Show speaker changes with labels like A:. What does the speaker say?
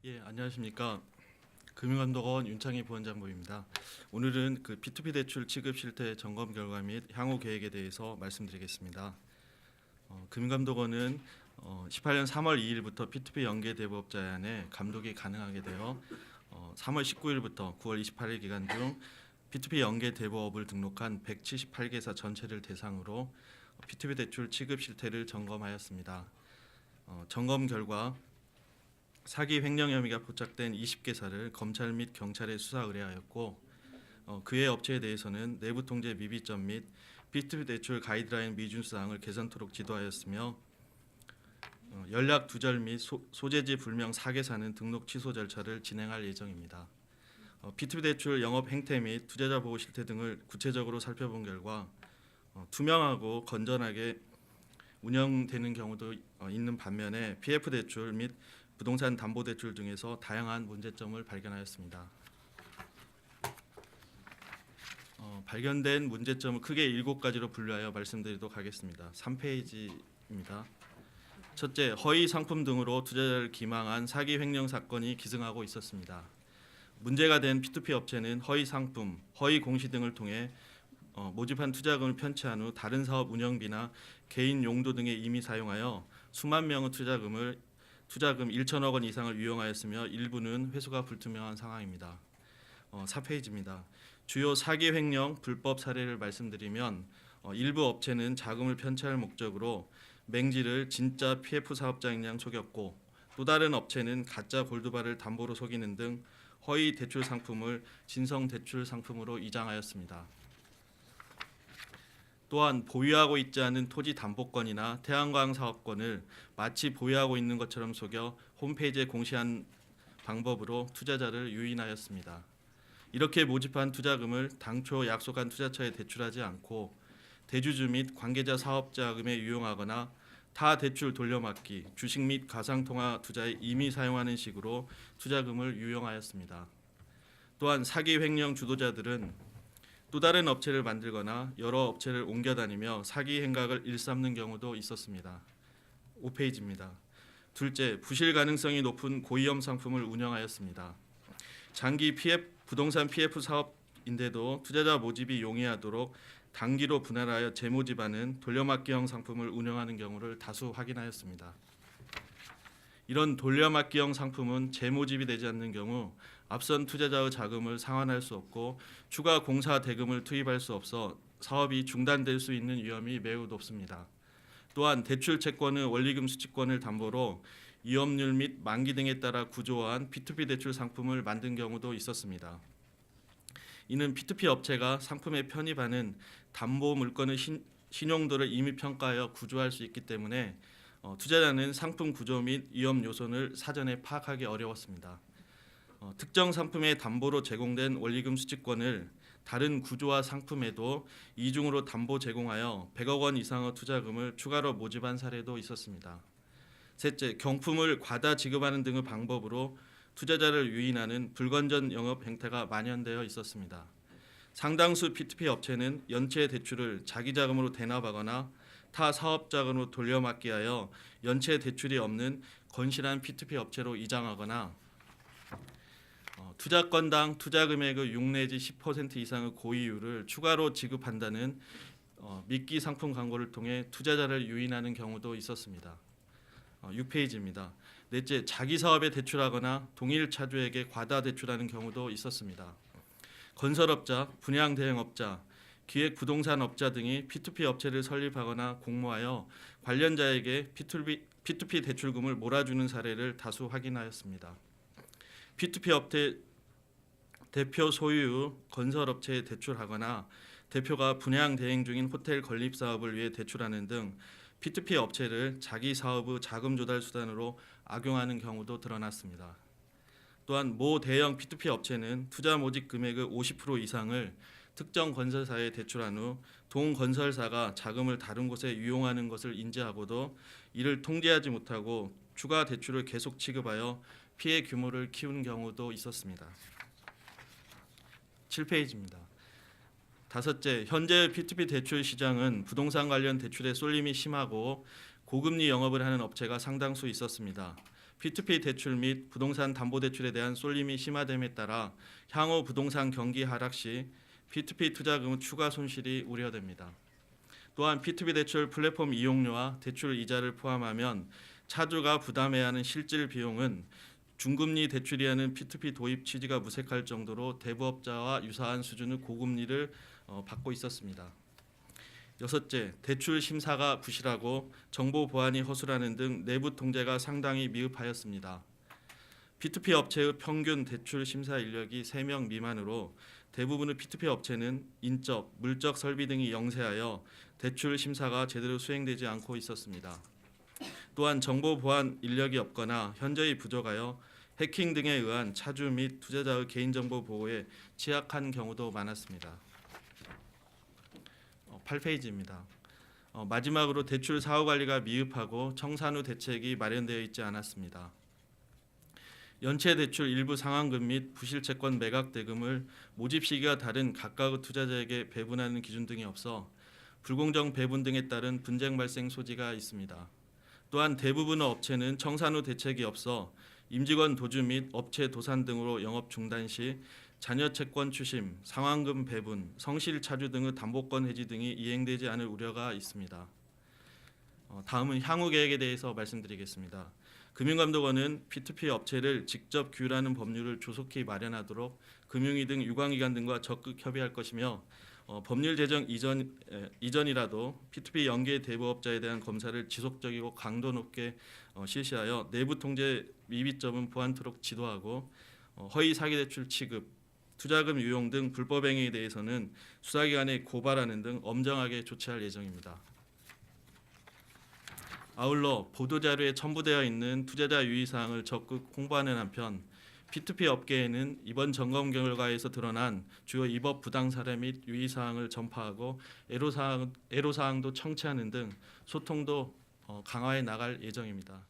A: 예, 안녕하십니까. 금융감독원 윤창희 부원장입니다. 오늘은 B2B 대출 취급 실태 점검 결과 및 향후 계획에 대해서 말씀드리겠습니다. 금융감독원은 18년 3월 2일부터 B2B 연계 대부업자에 한해 감독이 가능하게 되어 3월 19일부터 9월 28일 기간 중 B2B 연계 대부업을 등록한 178개사 전체를 대상으로 B2B 대출 취급 실태를 점검하였습니다. 점검 결과 사기 횡령 혐의가 포착된 20개사를 검찰 및 경찰에 수사 의뢰하였고 그의 업체에 대해서는 내부 통제 미비점 및 B2B 대출 가이드라인 미준수 사항을 개선토록 지도하였으며 연락 두절 및 소재지 불명 4개사는 등록 취소 절차를 진행할 예정입니다. B2B 대출 영업 행태 및 투자자 보호 실태 등을 구체적으로 살펴본 결과 투명하고 건전하게 운영되는 경우도 있는 반면에 PF 대출 및 부동산 담보 대출 등에서 다양한 문제점을 발견하였습니다. 발견된 문제점을 크게 7가지로 분류하여 말씀드리도록 하겠습니다. 3페이지입니다. 첫째, 허위 상품 등으로 투자자를 기망한 사기 횡령 사건이 기승하고 있었습니다. 문제가 된 P2P 업체는 허위 상품, 허위 공시 등을 통해 모집한 투자금을 편취한 후 다른 사업 운영비나 개인 용도 등에 이미 사용하여 수만 명의 투자금 1천억 원 이상을 유용하였으며 일부는 회수가 불투명한 상황입니다. 4페이지입니다. 주요 사기 횡령 불법 사례를 말씀드리면 일부 업체는 자금을 편취할 목적으로 맹지를 진짜 PF 사업자인 양 속였고 또 다른 업체는 가짜 골드바를 담보로 속이는 등 허위 대출 상품을 진성 대출 상품으로 위장하였습니다. 또한 보유하고 있지 않은 토지 담보권이나 태양광 사업권을 마치 보유하고 있는 것처럼 속여 홈페이지에 공시한 방법으로 투자자를 유인하였습니다. 이렇게 모집한 투자금을 당초 약속한 투자처에 대출하지 않고 대주주 및 관계자 사업자금에 유용하거나 타 대출 돌려막기, 주식 및 가상통화 투자에 이미 사용하는 식으로 투자금을 유용하였습니다. 또한 사기 횡령 주도자들은 또 다른 업체를 만들거나 여러 업체를 옮겨다니며 사기 행각을 일삼는 경우도 있었습니다. 5페이지입니다. 둘째, 부실 가능성이 높은 고위험 상품을 운영하였습니다. 장기 부동산 PF 사업인데도 투자자 모집이 용이하도록 단기로 분할하여 재모집하는 돌려막기형 상품을 운영하는 경우를 다수 확인하였습니다. 이런 돌려막기형 상품은 재모집이 되지 않는 경우 앞선 투자자의 자금을 상환할 수 없고 추가 공사 대금을 투입할 수 없어 사업이 중단될 수 있는 위험이 매우 높습니다. 또한 대출 채권의 원리금 수취권을 담보로 위험률 및 만기 등에 따라 구조화한 P2P 대출 상품을 만든 경우도 있었습니다. 이는 P2P 업체가 상품에 편입하는 담보 물건의 신용도를 이미 평가하여 구조할 수 있기 때문에 투자자는 상품 구조 및 위험 요소를 사전에 파악하기 어려웠습니다. 특정 상품의 담보로 제공된 원리금 수취권을 다른 구조화 상품에도 이중으로 담보 제공하여 100억 원 이상의 투자금을 추가로 모집한 사례도 있었습니다. 셋째, 경품을 과다 지급하는 등의 방법으로 투자자를 유인하는 불건전 영업 행태가 만연되어 있었습니다. 상당수 P2P 업체는 연체 대출을 자기 자금으로 대납하거나 타 사업 자금으로 돌려막기하여 연체 대출이 없는 건실한 P2P 업체로 위장하거나 투자건당 투자 금액의 6 내지 10% 이상의 고이율을 추가로 지급한다는 미끼 상품 광고를 통해 투자자를 유인하는 경우도 있었습니다. 6페이지입니다. 넷째, 자기 사업에 대출하거나 동일 차주에게 과다 대출하는 경우도 있었습니다. 건설업자, 분양 대행업자, 기획 부동산업자 등이 P2P 업체를 설립하거나 공모하여 관련자에게 P2P 대출금을 몰아주는 사례를 다수 확인하였습니다. P2P 업체 대표 소유의 건설업체에 대출하거나 대표가 분양 대행 중인 호텔 건립 사업을 위해 대출하는 등 P2P 업체를 자기 사업의 자금 조달 수단으로 악용하는 경우도 드러났습니다. 또한 모 대형 P2P 업체는 투자 모집 금액의 50% 이상을 특정 건설사에 대출한 후 동건설사가 자금을 다른 곳에 유용하는 것을 인지하고도 이를 통제하지 못하고 추가 대출을 계속 취급하여 피해 규모를 키운 경우도 있었습니다. 7페이지입니다. 다섯째, 현재 P2P 대출 시장은 부동산 관련 대출의 쏠림이 심하고 고금리 영업을 하는 업체가 상당수 있었습니다. P2P 대출 및 부동산 담보대출에 대한 쏠림이 심화됨에 따라 향후 부동산 경기 하락 시 P2P 투자금 추가 손실이 우려됩니다. 또한 P2P 대출 플랫폼 이용료와 대출 이자를 포함하면 차주가 부담해야 하는 실질 비용은 중금리 대출이라는 P2P 도입 취지가 무색할 정도로 대부업자와 유사한 수준의 고금리를 받고 있었습니다. 여섯째, 대출 심사가 부실하고 정보 보안이 허술하는 등 내부 통제가 상당히 미흡하였습니다. P2P 업체의 평균 대출 심사 인력이 3명 미만으로 대부분의 P2P 업체는 인적, 물적 설비 등이 영세하여 대출 심사가 제대로 수행되지 않고 있었습니다. 또한 정보 보안 인력이 없거나 현저히 부족하여 해킹 등에 의한 차주 및 투자자의 개인정보 보호에 취약한 경우도 많았습니다. 8페이지입니다. 마지막으로 대출 사후 관리가 미흡하고 청산 후 대책이 마련되어 있지 않았습니다. 연체 대출 일부 상환금 및 부실 채권 매각 대금을 모집 시기가 다른 각각의 투자자에게 배분하는 기준 등이 없어 불공정 배분 등에 따른 분쟁 발생 소지가 있습니다. 또한 대부분의 업체는 청산 후 대책이 없어 임직원 도주 및 업체 도산 등으로 영업 중단 시 자녀 채권 추심, 상환금 배분, 성실 차주 등의 담보권 해지 등이 이행되지 않을 우려가 있습니다. 다음은 향후 계획에 대해서 말씀드리겠습니다. 금융감독원은 P2P 업체를 직접 규율하는 법률을 조속히 마련하도록 금융위 등 유관기관 등과 적극 협의할 것이며 법률 제정 이전이라도 P2P 연계 대부업자에 대한 검사를 지속적이고 강도 높게 실시하여 내부 통제 미비점은 보완토록 지도하고 허위 사기대출 취급, 투자금 유용 등 불법 행위에 대해서는 수사기관에 고발하는 등 엄정하게 조치할 예정입니다. 아울러 보도자료에 첨부되어 있는 투자자 유의사항을 적극 홍보하는 한편 P2P 업계에는 이번 점검 결과에서 드러난 주요 위법 부당 사례 및 유의사항을 전파하고 애로사항도 청취하는 등 소통도 강화해 나갈 예정입니다.